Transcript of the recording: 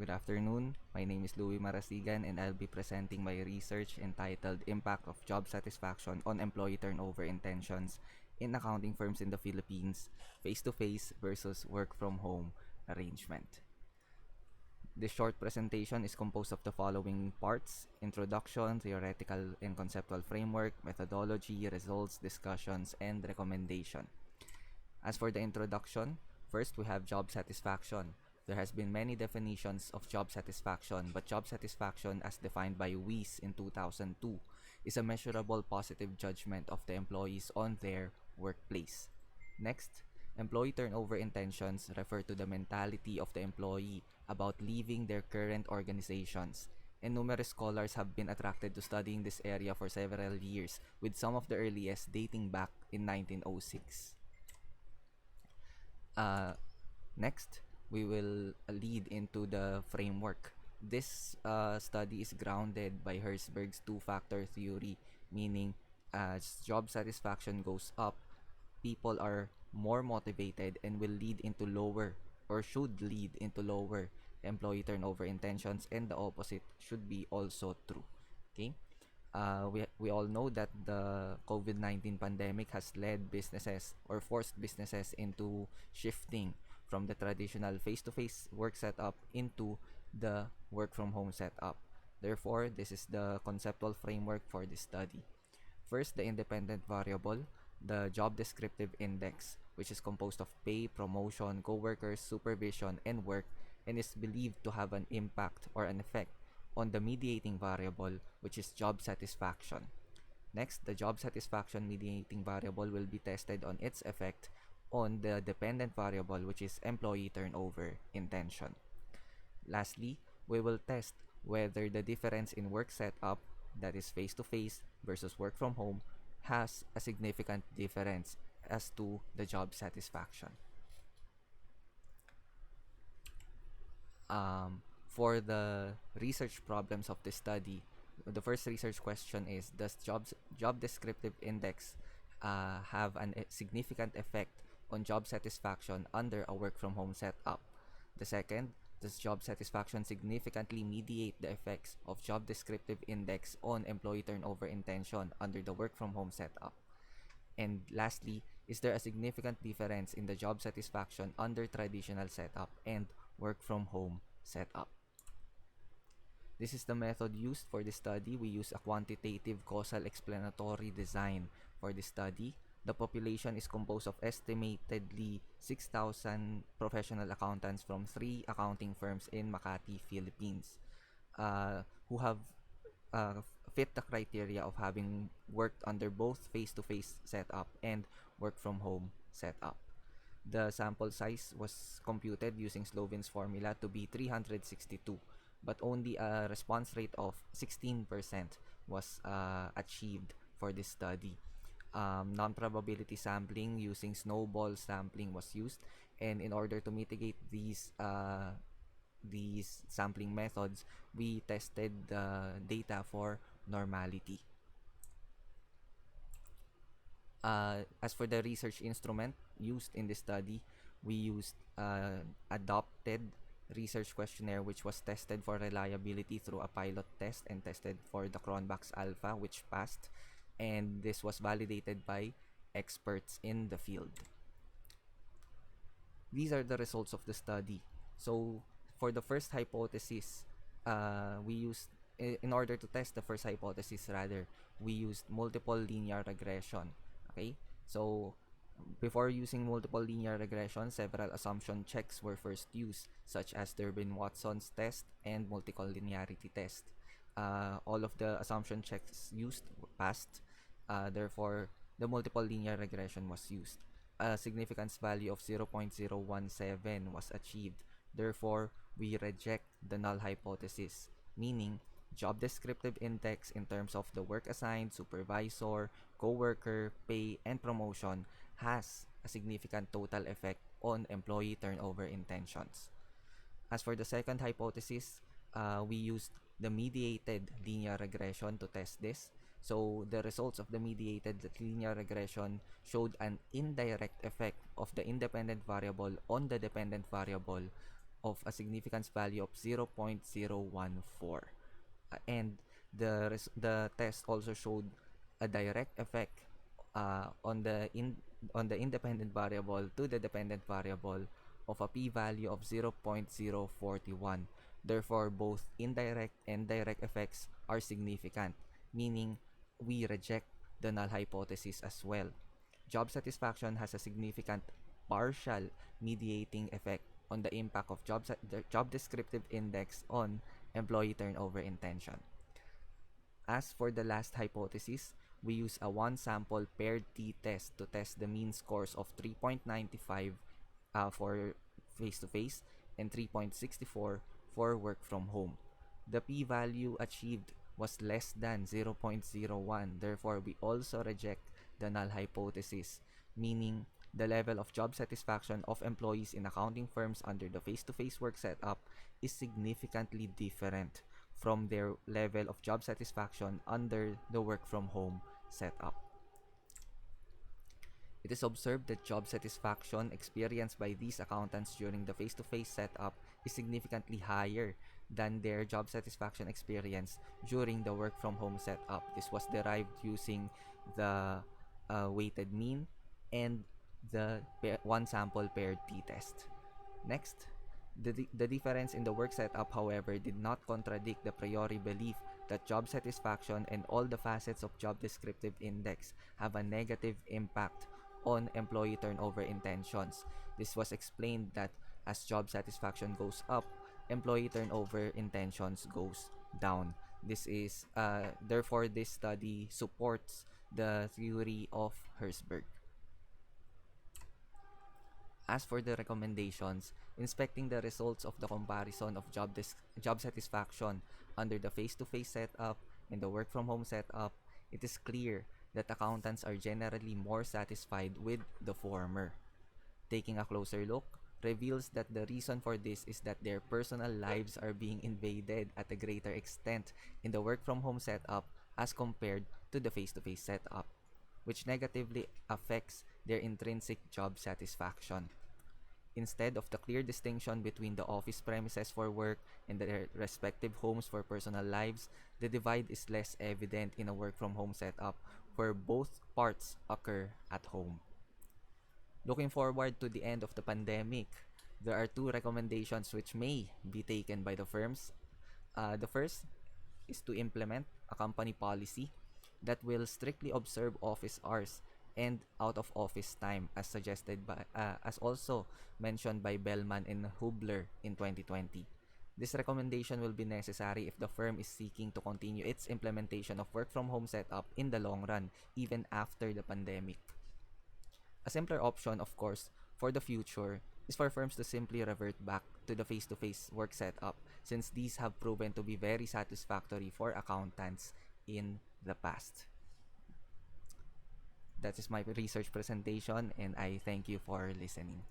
Good afternoon. My name is Louie Marasigan and I'll be presenting my research entitled Impact of Job Satisfaction on Employee Turnover Intentions in Accounting Firms in the Philippines, Face-to-Face versus Work-from-Home Arrangement. This short presentation is composed of the following parts: introduction, theoretical and conceptual framework, methodology, results, discussions, and recommendation. As for the introduction, first we have job satisfaction. There has been many definitions of job satisfaction, but job satisfaction as defined by Weiss in 2002 is a measurable positive judgment of the employees on their workplace. Next, employee turnover intentions refer to the mentality of the employee about leaving their current organizations, and numerous scholars have been attracted to studying this area for several years, with some of the earliest dating back in 1906. Uh, Next, we will lead into the framework. This study is grounded by Herzberg's two-factor theory, meaning as job satisfaction goes up, people are more motivated and will lead into lower or should lead into lower employee turnover intentions, and the opposite should be also true. Okay? We all know that the COVID-19 pandemic has led businesses or forced businesses into shifting from the traditional face-to-face work setup into the work-from-home setup. Therefore, this is the conceptual framework for this study. First, the independent variable, the job descriptive index, which is composed of pay, promotion, co-workers, supervision, and work, and is believed to have an impact or an effect on the mediating variable, which is job satisfaction. Next, the job satisfaction mediating variable will be tested on its effect on the dependent variable, which is employee turnover intention. Lastly, we will test whether the difference in work setup, that is face-to-face versus work from home, has a significant difference as to the job satisfaction. For the research problems of this study, the first research question is: does job descriptive index have a significant effect on job satisfaction under a work from home setup? The second: does job satisfaction significantly mediate the effects of job descriptive index on employee turnover intention under the work from home setup? And lastly, is there a significant difference in the job satisfaction under traditional setup and work from home setup? This is the method used for this study. We use a quantitative causal explanatory design for this study. The population is composed of estimatedly 6,000 professional accountants from 3 accounting firms in Makati, Philippines, who have fit the criteria of having worked under both face-to-face setup and work-from-home setup. The sample size was computed using Slovin's formula to be 362, but only a response rate of 16% was achieved for this study. Non-probability sampling using snowball sampling was used, and in order to mitigate these sampling methods, we tested the data for normality. As for the research instrument used in this study, we used adopted research questionnaire, which was tested for reliability through a pilot test and tested for the Cronbach's alpha, which passed, and this was validated by experts in the field. These are the results of the study. So for the first hypothesis, we used, in order to test the first hypothesis rather, we used multiple linear regression. Okay, so before using multiple linear regression, several assumption checks were first used, such as Durbin-Watson's test and multicollinearity test. All of the assumption checks used passed. Therefore, the multiple linear regression was used. A significance value of 0.017 was achieved. Therefore, we reject the null hypothesis, meaning job descriptive index in terms of the work assigned, supervisor, co-worker, pay, and promotion has a significant total effect on employee turnover intentions. As for the second hypothesis, we used the mediated linear regression to test this. So the results of the mediated linear regression showed an indirect effect of the independent variable on the dependent variable of a significance value of 0.014. And the test also showed a direct effect on the independent variable to the dependent variable of a p-value of 0.041. Therefore, both indirect and direct effects are significant, meaning we reject the null hypothesis as well. Job satisfaction has a significant partial mediating effect on the impact of the job descriptive index on employee turnover intention. As for the last hypothesis, we use a one sample paired t-test to test the mean scores of 3.95 for face-to-face and 3.64 for work from home. The p-value achieved was less than 0.01. Therefore, we also reject the null hypothesis, meaning the level of job satisfaction of employees in accounting firms under the face-to-face work setup is significantly different from their level of job satisfaction under the work from home setup. It is observed that job satisfaction experienced by these accountants during the face-to-face setup is significantly higher than their job satisfaction experience during the work from home setup. This was derived using the weighted mean and the one sample paired t-test. Next, the difference in the work setup, however, did not contradict the priori belief that job satisfaction and all the facets of job descriptive index have a negative impact on employee turnover intentions. This was explained that as job satisfaction goes up, employee turnover intentions goes down. This is therefore this study supports the theory of Herzberg. As for the recommendations, inspecting the results of the comparison of job satisfaction under the face-to-face setup and the work-from-home setup, it is clear that accountants are generally more satisfied with the former. Taking a closer look reveals that the reason for this is that their personal lives are being invaded at a greater extent in the work-from-home setup as compared to the face-to-face setup, which negatively affects their intrinsic job satisfaction. Instead of the clear distinction between the office premises for work and their respective homes for personal lives, the divide is less evident in a work from home setup where both parts occur at home. Looking forward to the end of the pandemic, there are two recommendations which may be taken by the firms. The first is to implement a company policy that will strictly observe office hours and out of office time as also mentioned by Bellman and Hubler in 2020. This recommendation will be necessary if the firm is seeking to continue its implementation of work from home setup in the long run, even after the pandemic. A simpler option, of course, for the future is for firms to simply revert back to the face-to-face work setup, since these have proven to be very satisfactory for accountants in the past. That is my research presentation, and I thank you for listening.